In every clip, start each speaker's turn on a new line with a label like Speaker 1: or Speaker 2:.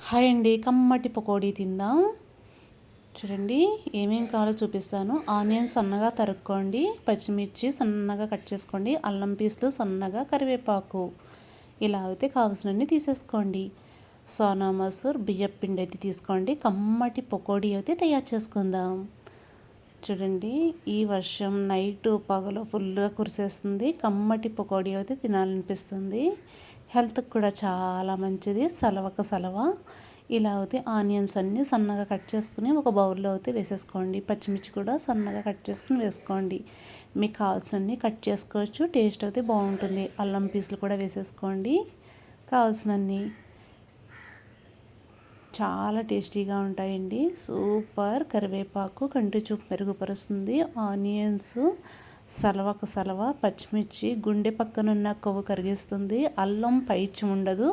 Speaker 1: Hi అండి, కమ్మటి పకోడీ తిందాం. చూడండి ఏమేమి కావాలో చూపిస్తాను. ఆనియన్స్ సన్నగా తరుక్కోండి, పచ్చిమిర్చి సన్నగా కట్ చేసుకోండి, అల్లం పీసులు సన్నగా, కరివేపాకు ఇలా అయితే కావాల్సినన్ని తీసేసుకోండి. సోనా మసూర్ బియ్యం పిండి అయితే తీసుకోండి. కమ్మటి పకోడీ అయితే తయారు చేసుకుందాం. చూడండి ఈ వర్షం నైట్ పగలు ఫుల్గా కురిసేస్తుంది. కమ్మటి పకోడీ అయితే తినాలనిపిస్తుంది. హెల్త్కి కూడా చాలా మంచిది. సలవక సలవ. ఇలా అయితే ఆనియన్స్ అన్నీ సన్నగా కట్ చేసుకుని ఒక బౌల్లో అయితే వేసేసుకోండి. పచ్చిమిర్చి కూడా సన్నగా కట్ చేసుకుని వేసుకోండి. మీకు కావాల్సినన్ని కట్ చేసుకోవచ్చు. టేస్ట్ అయితే బాగుంటుంది. అల్లం పీసులు కూడా వేసేసుకోండి కావాల్సినన్ని. చాలా టేస్టీగా ఉంటాయండి. సూపర్. కరివేపాకు కంటి చూపు మెరుగుపరుస్తుంది. ఆనియన్స్ సలవక సలవ, పచ్చిమిర్చి గుండె పక్కనున్న కొవ్వు కరిగిస్తుంది. అల్లం పైచ్యం ఉండదు.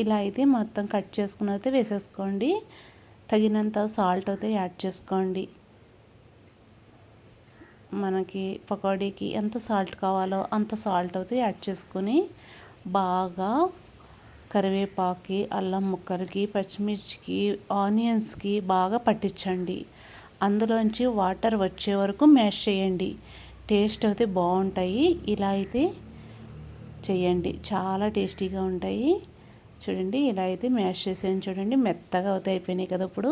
Speaker 1: ఇలా అయితే మొత్తం కట్ చేసుకుని అయితే వేసేసుకోండి. తగినంత సాల్ట్ అయితే యాడ్ చేసుకోండి. మనకి పకోడీకి ఎంత సాల్ట్ కావాలో అంత సాల్ట్ అయితే యాడ్ చేసుకొని బాగా కరివేపాకి, అల్లం ముక్కలకి, పచ్చిమిర్చికి, ఆనియన్స్కి బాగా పట్టించండి. అందులోంచి వాటర్ వచ్చే వరకు మ్యాష్ చేయండి. టేస్ట్ అయితే బాగుంటాయి. ఇలా అయితే చేయండి, చాలా టేస్టీగా ఉంటాయి. చూడండి ఇలా అయితే మ్యాష్ చేసాను. చూడండి మెత్తగా అయితే అయిపోయినాయి కదా. ఇప్పుడు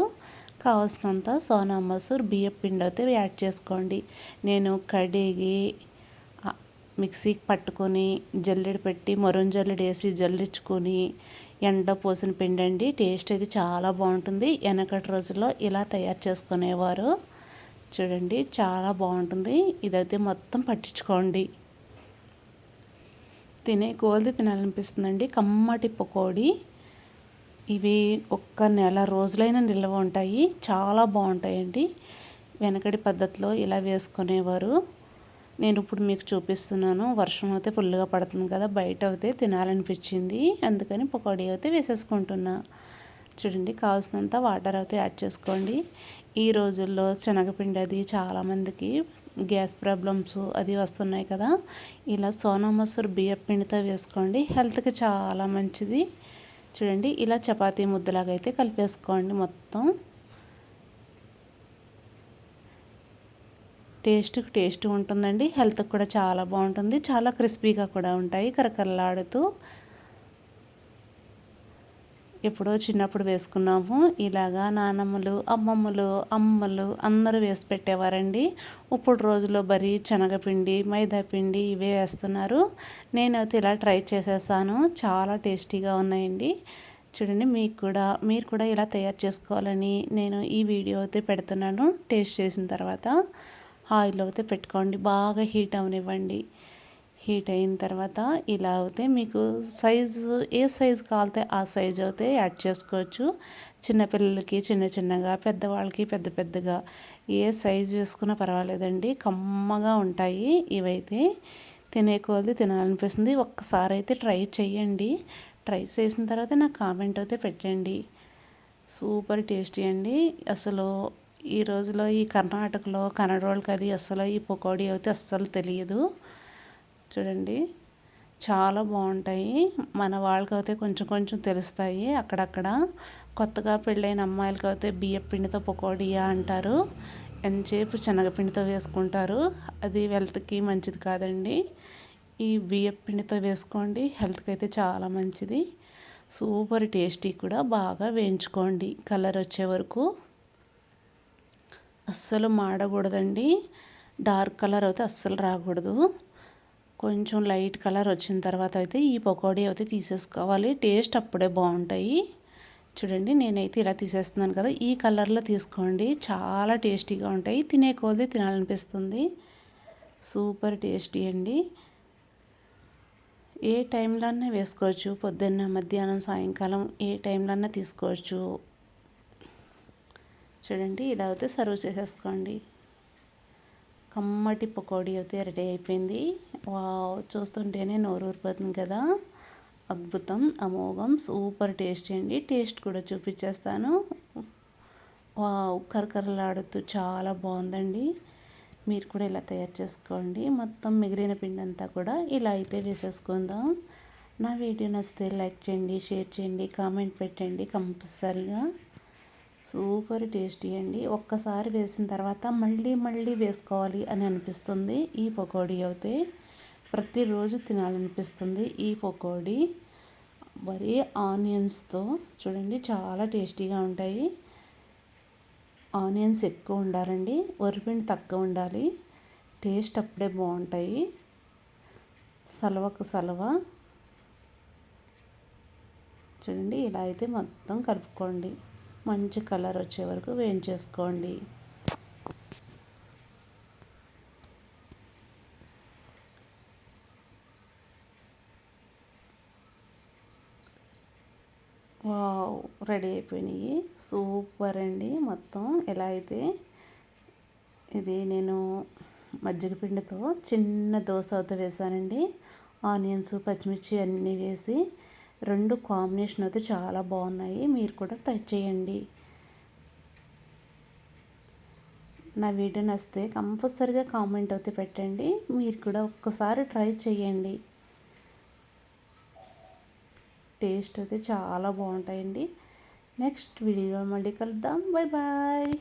Speaker 1: కావాల్సినంత సోనా మసూర్ బియ్యం పిండి అయితే యాడ్ చేసుకోండి. నేను కడిగి మిక్సీకి పట్టుకొని జల్లెడ పెట్టి మరొన జల్లెడ వేసి జల్లించుకొని ఎండ పోసిన పిండి అండి. టేస్ట్ అయితే చాలా బాగుంటుంది. వెనకటి రోజుల్లో ఇలా తయారు చేసుకునేవారు. చూడండి చాలా బాగుంటుంది. ఇదైతే మొత్తం పట్టించుకోండి. తినే కొలది తినాలనిపిస్తుందండి. కమ్మటి పకోడీ. ఇవి ఒక్క నెల రోజులైనా నిల్వ ఉంటాయి. చాలా బాగుంటాయండి. వెనకటి పద్ధతిలో ఇలా వేసుకునేవారు. నేను ఇప్పుడు మీకు చూపిస్తున్నాను. వర్షం అయితే ఫుల్గా పడుతుంది కదా, బయట అయితే తినాలనిపించింది. అందుకని పకోడీ అయితే వేసేసుకుంటున్నా. చూడండి కావాల్సినంత వాటర్ అయితే యాడ్ చేసుకోండి. ఈ రోజుల్లో శనగపిండి అది చాలామందికి గ్యాస్ ప్రాబ్లమ్స్ అది వస్తున్నాయి కదా. ఇలా సోనా మసూర్ బియ్యం పిండితో వేసుకోండి. హెల్త్కి చాలా మంచిది. చూడండి ఇలా చపాతీ ముద్దలాగా అయితే కలిపేసుకోండి. మొత్తం టేస్ట్ ఉంటుందండి. హెల్త్కి కూడా చాలా బాగుంటుంది. చాలా క్రిస్పీగా కూడా ఉంటాయి, కరకరలాడుతూ. ఎప్పుడో చిన్నప్పుడు వేసుకున్నాము. ఇలాగా నానమ్మలు, అమ్మమ్మలు, అమ్మలు అందరూ వేసి పెట్టేవారండి. ఇప్పుడు రోజుల్లో బరీ శనగపిండి, మైదాపిండి ఇవే వేస్తున్నారు. నేనైతే ఇలా ట్రై చేసేసాను. చాలా టేస్టీగా ఉన్నాయండి. చూడండి మీరు కూడా ఇలా తయారు చేసుకోవాలని నేను ఈ వీడియో అయితే పెడుతున్నాను. టేస్ట్ చేసిన తర్వాత ఆయిల్ అయితే పెట్టుకోండి. బాగా హీట్ అవనివ్వండి. హీట్ అయిన తర్వాత ఇలా అయితే మీకు ఏ సైజు కావాలితే ఆ సైజు అయితే యాడ్ చేసుకోవచ్చు. చిన్నపిల్లలకి చిన్న చిన్నగా, పెద్దవాళ్ళకి పెద్ద పెద్దగా ఏ సైజు వేసుకున్నా పర్వాలేదండి. కమ్మగా ఉంటాయి. ఇవైతే తినే కొలది తినాలనిపిస్తుంది. ఒక్కసారి అయితే ట్రై చేయండి. ట్రై చేసిన తర్వాత నాకు కామెంట్ అయితే పెట్టండి. సూపర్ టేస్టీ అండి. అసలు ఈ రోజులో ఈ కర్ణాటకలో కన్నడ వాళ్ళకి అది అసలు ఈ పకోడీ అయితే అస్సలు తెలియదు. చూడండి చాలా బాగుంటాయి. మన వాళ్ళకైతే కొంచెం కొంచెం తెలుస్తాయి అక్కడక్కడ. కొత్తగా పెళ్ళైన అమ్మాయిలకి అయితే బియ్యం పిండితో పకోడీయా అంటారు. ఎంతసేపు శనగపిండితో వేసుకుంటారు. అది హెల్త్కి మంచిది కాదండి. ఈ బియ్యం పిండితో వేసుకోండి. హెల్త్కి అయితే చాలా మంచిది. సూపర్ టేస్టీ కూడా. బాగా వేయించుకోండి కలర్ వచ్చే వరకు. అస్సలు మాడకూడదండి. డార్క్ కలర్ అయితే అస్సలు రాకూడదు. కొంచెం లైట్ కలర్ వచ్చిన తర్వాత అయితే ఈ పకోడీ అయితే తీసేసుకోవాలి. టేస్ట్ అప్పుడే బాగుంటాయి. చూడండి నేనైతే ఇలా తీసేస్తున్నాను కదా. ఈ కలర్లో తీసుకోండి. చాలా టేస్టీగా ఉంటాయి. తినే కొలది తినాలనిపిస్తుంది. సూపర్ టేస్టీ అండి. ఏ టైంలో అన్నా వేసుకోవచ్చు. పొద్దున్న, మధ్యాహ్నం, సాయంకాలం ఏ టైంలో అన్నా తీసుకోవచ్చు. చూడండి ఇలా అయితే సర్వ్ చేసేసుకోండి. కమ్మటి పకోడీ అయితే రెడీ అయిపోయింది. వావ్, చూస్తుంటేనే నోరు ఊరిపోతుంది కదా. అద్భుతం, అమోఘం, సూపర్ టేస్టీ అండి. టేస్ట్ కూడా చూపించేస్తాను. వావ్, కరకరలాడుతూ చాలా బాగుందండి. మీరు కూడా ఇలా తయారు చేసుకోండి. మొత్తం మిగిలిన పిండి అంతా కూడా ఇలా అయితే వేసేసుకుందాం. నా వీడియో నచ్చితే లైక్ చేయండి, షేర్ చేయండి, కామెంట్ పెట్టండి కంపల్సరీగా. సూపర్ టేస్టీ అండి. ఒక్కసారి వేసిన తర్వాత మళ్ళీ మళ్ళీ వేసుకోవాలి అని అనిపిస్తుంది. ఈ పకోడీ అయితే ప్రతిరోజు తినాలనిపిస్తుంది. ఈ పకోడీ మరీ ఆనియన్స్తో చూడండి చాలా టేస్టీగా ఉంటాయి. ఆనియన్స్ ఎక్కువ ఉండాలండి, వరిపిండి తక్కువ ఉండాలి. టేస్ట్ అప్పుడే బాగుంటాయి. సలవకు సలవ చూడండి, ఇలా అయితే మొత్తం కలుపుకోండి. మంచి కలర్ వచ్చే వరకు వేయించేసుకోండి. వావ్, రెడీ అయిపోయినాయి. సూపర్ అండి. మొత్తం ఎలా అయితే ఇది నేను మజ్జిగ పిండితో చిన్న దోశ అయితే వేసానండి. ఆనియన్స్, పచ్చిమిర్చి అన్నీ వేసి రెండు కాంబినేషన్ అయితే చాలా బాగున్నాయి. మీరు కూడా ట్రై చేయండి. నా వీడియో నచ్చితే కంపల్సరీగా కామెంట్ అయితే పెట్టండి. మీరు కూడా ఒక్కసారి ట్రై చేయండి. టేస్ట్ అయితే చాలా బాగుంటాయండి. నెక్స్ట్ వీడియోలో మళ్ళీ కలుద్దాం. Bye bye.